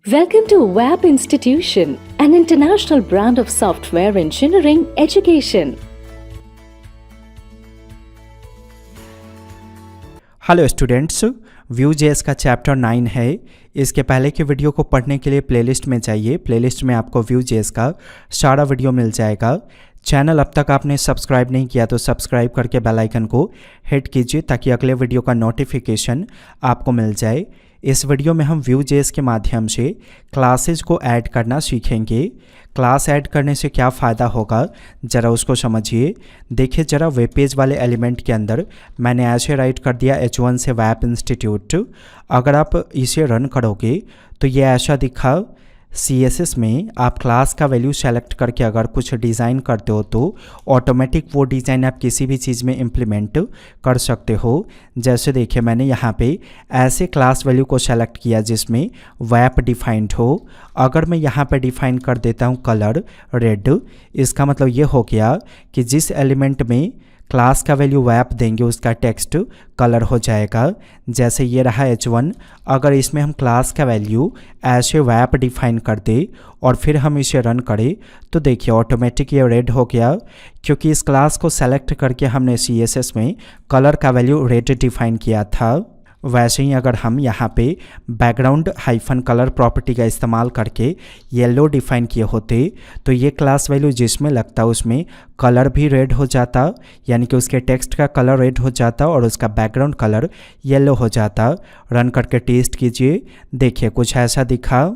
Welcome to WAP Institution, an international brand of software engineering education. Hello students, Vue.js का chapter 9 है। इसके पहले की वीडियो को पढ़ने के लिए प्लेलिस्ट में जाइए। प्लेलिस्ट में आपको Vue.js का सारा वीडियो मिल जाएगा। चैनल अब तक आपने सब्सक्राइब नहीं किया तो सब्सक्राइब करके बेल आइकन को हिट कीजिए ताकि अगले वीडियो का नोटिफिकेशन आपको मिल जाए। इस वीडियो में हम Vue.js के माध्यम से क्लासेस को ऐड करना सीखेंगे। क्लास ऐड करने से क्या फ़ायदा होगा ज़रा उसको समझिए। देखिए ज़रा वेब पेज वाले एलिमेंट के अंदर मैंने ऐसे राइट कर दिया H1 से WAP इंस्टीट्यूट। अगर आप इसे रन करोगे तो ये ऐसा दिखा। CSS में आप क्लास का वैल्यू सेलेक्ट करके अगर कुछ डिज़ाइन करते हो तो ऑटोमेटिक वो डिज़ाइन आप किसी भी चीज़ में इम्प्लीमेंट कर सकते हो। जैसे देखिए मैंने यहाँ पे ऐसे क्लास वैल्यू को सेलेक्ट किया जिसमें WAP डिफाइंड हो। अगर मैं यहाँ पे डिफाइन कर देता हूँ कलर रेड, इसका मतलब ये हो गया कि जिस एलिमेंट में क्लास का वैल्यू WAP देंगे उसका टेक्स्ट कलर हो जाएगा। जैसे ये रहा H1, अगर इसमें हम क्लास का वैल्यू ऐसे WAP डिफाइन कर दे और फिर हम इसे रन करें तो देखिए ऑटोमेटिक ये रेड हो गया, क्योंकि इस क्लास को सेलेक्ट करके हमने CSS में कलर का वैल्यू रेड डिफाइन किया था। वैसे ही अगर हम यहाँ पे बैकग्राउंड हाइफन कलर प्रॉपर्टी का इस्तेमाल करके येलो डिफाइन किए होते तो ये क्लास वैल्यू जिसमें लगता उसमें कलर भी रेड हो जाता, यानी कि उसके टेक्स्ट का कलर रेड हो जाता और उसका बैकग्राउंड कलर येलो हो जाता। रन करके टेस्ट कीजिए, देखिए कुछ ऐसा दिखा।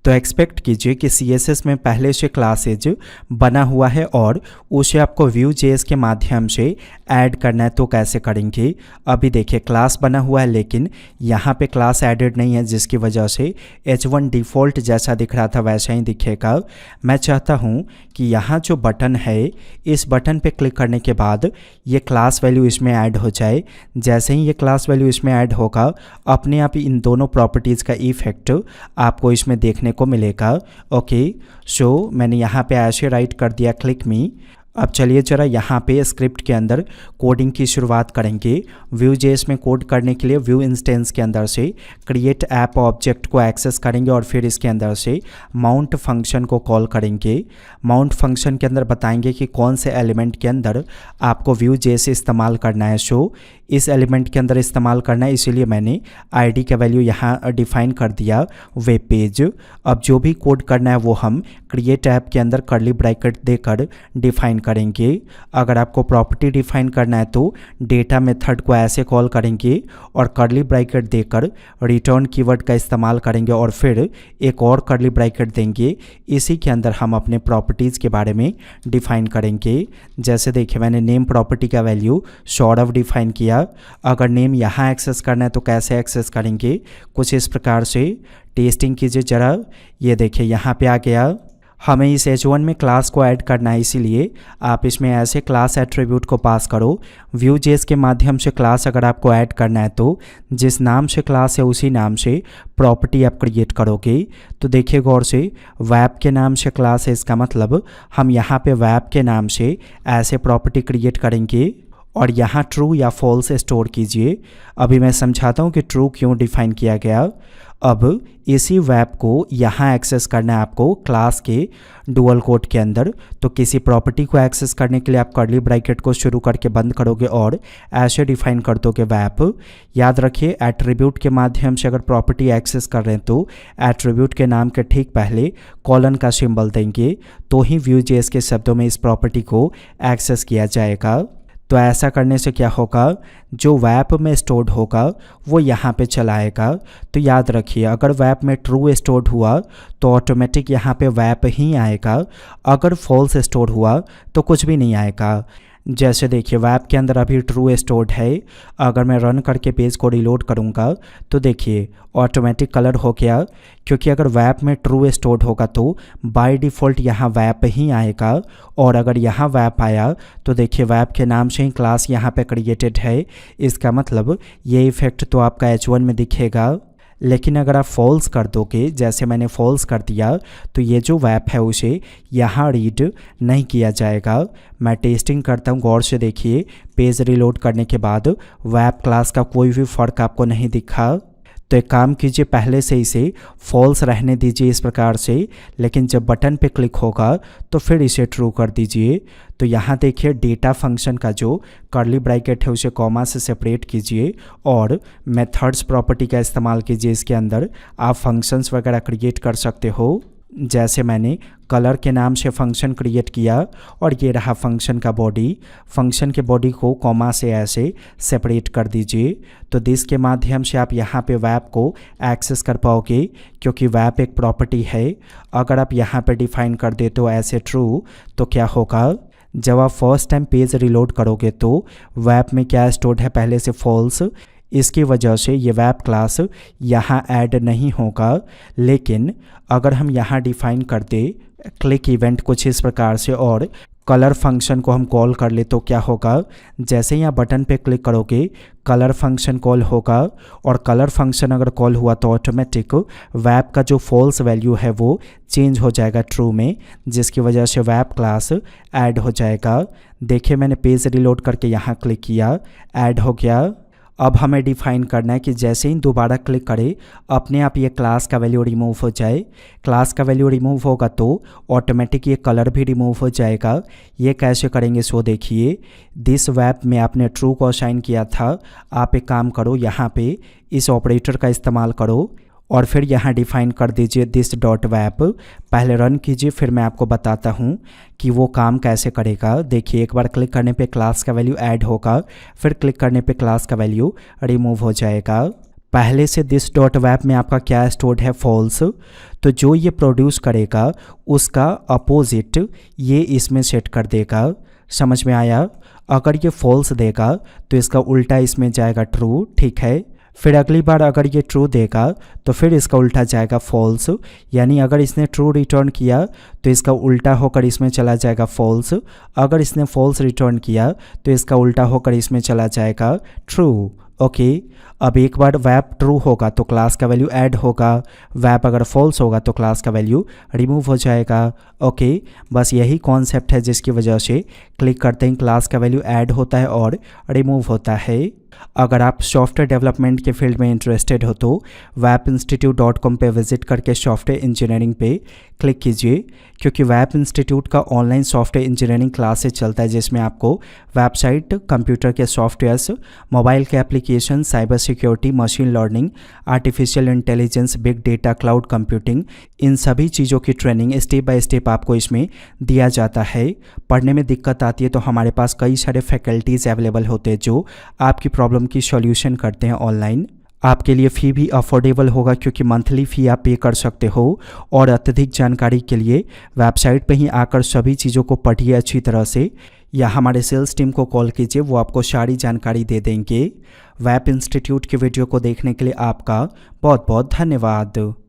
तो एक्सपेक्ट कीजिए कि CSS में पहले से क्लासेज बना हुआ है और उसे आपको Vue.js के माध्यम से ऐड करना है तो कैसे करेंगे। अभी देखिए क्लास बना हुआ है लेकिन यहाँ पे क्लास एडेड नहीं है, जिसकी वजह से H1 डिफ़ॉल्ट जैसा दिख रहा था वैसा ही दिखेगा। मैं चाहता हूँ कि यहाँ जो बटन है इस बटन पे क्लिक करने के बाद ये क्लास वैल्यू इसमें ऐड हो जाए। जैसे ही ये क्लास वैल्यू इसमें ऐड होगा अपने आप इन दोनों प्रॉपर्टीज़ का इफेक्ट आपको इसमें देखने को मिलेगा। ओके, सो मैंने यहाँ पे ऐसे राइट कर दिया क्लिक मी। अब चलिए ज़रा यहाँ पे स्क्रिप्ट के अंदर कोडिंग की शुरुआत करेंगे। Vue.js में कोड करने के लिए व्यू इंस्टेंस के अंदर से क्रिएट ऐप ऑब्जेक्ट को एक्सेस करेंगे और फिर इसके अंदर से माउंट फंक्शन को कॉल करेंगे। माउंट फंक्शन के अंदर बताएंगे कि कौन से एलिमेंट के अंदर आपको Vue.js इस्तेमाल करना है। सो इस एलिमेंट के अंदर इस्तेमाल करना है, इसीलिए मैंने ID का वैल्यू यहाँ डिफाइन कर दिया वेब पेज। अब जो भी कोड करना है वो हम क्रिएट ऐप के अंदर कर्ली ब्रैकेट देकर डिफाइन करेंगे। अगर आपको प्रॉपर्टी डिफाइन करना है तो डेटा मेथड को ऐसे कॉल करेंगे और कर्ली ब्रैकेट देकर रिटर्न कीवर्ड का इस्तेमाल करेंगे और फिर एक और कर्ली ब्रैकेट देंगे। इसी के अंदर हम अपने प्रॉपर्टीज़ के बारे में डिफाइन करेंगे। जैसे देखिए मैंने नेम प्रॉपर्टी का वैल्यू सौरभ डिफाइन किया। अगर नेम यहाँ एक्सेस करना है तो कैसे एक्सेस करेंगे, कुछ इस प्रकार से। टेस्टिंग कीजिए ज़रा, ये देखिए यहाँ पे आ गया। हमें इस H1 में क्लास को ऐड करना है, इसीलिए आप इसमें ऐसे क्लास एट्रीब्यूट को पास करो। Vue.js के माध्यम से क्लास अगर आपको ऐड करना है तो जिस नाम से क्लास है उसी नाम से प्रॉपर्टी आप क्रिएट करोगे। तो देखिए गौर से, WAP के नाम से क्लास है, इसका मतलब हम यहाँ पे WAP के नाम से ऐसे प्रॉपर्टी क्रिएट करेंगे और यहाँ ट्रू या फॉल्स स्टोर कीजिए। अभी मैं समझाता हूँ कि ट्रू क्यों डिफाइन किया गया। अब इसी WAP को यहाँ एक्सेस करना है आपको क्लास के डुअल कोड के अंदर। तो किसी प्रॉपर्टी को एक्सेस करने के लिए आप कर्ली ब्रैकेट को शुरू करके बंद करोगे और ऐसे डिफाइन कर दोगे WAP। याद रखिए एट्रीब्यूट के माध्यम से अगर प्रॉपर्टी एक्सेस कर रहे हैं तो एट्रीब्यूट के नाम के ठीक पहले कॉलन का सिंबल देंगे तो ही Vue.js के शब्दों में इस प्रॉपर्टी को एक्सेस किया जाएगा। तो ऐसा करने से क्या होगा, जो WAP में स्टोर्ड होगा वो यहाँ पे चला आएगा। तो याद रखिए अगर WAP में ट्रू स्टोर्ड हुआ तो ऑटोमेटिक यहाँ पे WAP ही आएगा, अगर फॉल्स स्टोर हुआ तो कुछ भी नहीं आएगा। जैसे देखिए WAP के अंदर अभी ट्रू स्टोर्ड है। अगर मैं रन करके पेज को रिलोड करूँगा तो देखिए ऑटोमेटिक कलर हो गया, क्योंकि अगर WAP में ट्रू स्टोर्ड होगा तो बाय डिफ़ॉल्ट यहाँ WAP ही आएगा। और अगर यहाँ WAP आया तो देखिए WAP के नाम से ही क्लास यहाँ पे क्रिएटेड है, इसका मतलब ये इफ़ेक्ट तो आपका H1 में दिखेगा। लेकिन अगर आप फॉल्स कर दोगे, जैसे मैंने फॉल्स कर दिया, तो ये जो WAP है उसे यहाँ रीड नहीं किया जाएगा। मैं टेस्टिंग करता हूँ, गौर से देखिए पेज रिलोड करने के बाद WAP क्लास का कोई भी फ़र्क आपको नहीं दिखा। तो एक काम कीजिए, पहले से इसे फॉल्स रहने दीजिए इस प्रकार से, लेकिन जब बटन पे क्लिक होगा तो फिर इसे ट्रू कर दीजिए। तो यहाँ देखिए डेटा फंक्शन का जो कर्ली ब्रैकेट है उसे कॉमा से सेपरेट कीजिए और मेथड्स प्रॉपर्टी का इस्तेमाल कीजिए। इसके अंदर आप फंक्शंस वगैरह क्रिएट कर सकते हो, जैसे मैंने कलर के नाम से फंक्शन क्रिएट किया और ये रहा फंक्शन का बॉडी। फंक्शन के बॉडी को कॉमा से ऐसे सेपरेट कर दीजिए। तो दिस के माध्यम से आप यहाँ पे वेब को एक्सेस कर पाओगे, क्योंकि वेब एक प्रॉपर्टी है। अगर आप यहाँ पे डिफाइन कर देते हो ऐसे ट्रू, तो क्या होगा, जब आप फर्स्ट टाइम पेज रिलोड करोगे तो वेब में क्या स्टोर्ड है पहले से फॉल्स, इसकी वजह से ये वेब क्लास यहाँ ऐड नहीं होगा। लेकिन अगर हम यहाँ डिफाइन कर दे क्लिक इवेंट कुछ इस प्रकार से और कलर फंक्शन को हम कॉल कर ले, तो क्या होगा, जैसे यहाँ बटन पे क्लिक करोगे कलर फंक्शन कॉल होगा और कलर फंक्शन अगर कॉल हुआ तो ऑटोमेटिक वेब का जो फॉल्स वैल्यू है वो चेंज हो जाएगा ट्रू में, जिसकी वजह से वेब क्लास ऐड हो जाएगा। देखिए मैंने पेज रिलोड करके यहाँ क्लिक किया, ऐड हो गया। अब हमें डिफाइन करना है कि जैसे ही दोबारा क्लिक करें अपने आप ये क्लास का वैल्यू रिमूव हो जाए। क्लास का वैल्यू रिमूव होगा तो ऑटोमेटिक ये कलर भी रिमूव हो जाएगा। ये कैसे करेंगे सो देखिए, दिस वेब में आपने ट्रू को असाइन किया था, आप एक काम करो यहाँ पे इस ऑपरेटर का इस्तेमाल करो और फिर यहाँ डिफाइन कर दीजिए दिस डॉट वेब। पहले रन कीजिए, फिर मैं आपको बताता हूँ कि वो काम कैसे करेगा। देखिए एक बार क्लिक करने पे क्लास का वैल्यू ऐड होगा, फिर क्लिक करने पे क्लास का वैल्यू रिमूव हो जाएगा। पहले से दिस डॉट वेब में आपका क्या स्टोर्ड है फॉल्स, तो जो ये प्रोड्यूस करेगा उसका अपोजिट ये इसमें सेट कर देगा। समझ में आया? अगर ये फॉल्स देगा तो इसका उल्टा इसमें जाएगा ट्रू, ठीक है। फिर अगली बार अगर ये ट्रू देगा तो फिर इसका उल्टा जाएगा फॉल्स, यानी अगर इसने ट्रू रिटर्न किया तो इसका उल्टा होकर इसमें चला जाएगा फॉल्स। अगर इसने फॉल्स रिटर्न किया तो इसका उल्टा होकर इसमें चला जाएगा ट्रू। ओके, अब एक बार वेब ट्रू होगा तो क्लास का वैल्यू ऐड होगा, वेब अगर फॉल्स होगा तो क्लास का वैल्यू रिमूव हो जाएगा। ओके, बस यही कॉन्सेप्ट है जिसकी वजह से क्लिक करते ही क्लास का वैल्यू ऐड होता है और रिमूव होता है। अगर आप सॉफ्टवेयर डेवलपमेंट के फील्ड में इंटरेस्टेड हो तो webinstitute.com पे विजिट करके सॉफ्टवेयर इंजीनियरिंग पे क्लिक कीजिए, क्योंकि वेब इंस्टीट्यूट का ऑनलाइन सॉफ्टवेयर इंजीनियरिंग क्लासेस चलता है जिसमें आपको वेबसाइट, कंप्यूटर के सॉफ्टवेयर्स, मोबाइल के application, cyber security, machine learning, artificial intelligence, big data, cloud computing, इन सभी चीज़ों की ट्रेनिंग स्टेप बाय स्टेप आपको इसमें दिया जाता है। पढ़ने में दिक्कत आती है तो हमारे पास कई सारे फैकल्टीज़ अवेलेबल होते हैं जो आपकी प्रॉब्लम की सॉल्यूशन करते हैं ऑनलाइन। आपके लिए फ़ी भी अफोर्डेबल होगा, क्योंकि मंथली फ़ी आप पे कर सकते हो। और अत्यधिक जानकारी के लिए वेबसाइट पे ही आकर सभी चीज़ों को पढ़िए अच्छी तरह से, या हमारे सेल्स टीम को कॉल कीजिए, वो आपको सारी जानकारी दे देंगे। वेब इंस्टीट्यूट की वीडियो को देखने के लिए आपका बहुत बहुत धन्यवाद।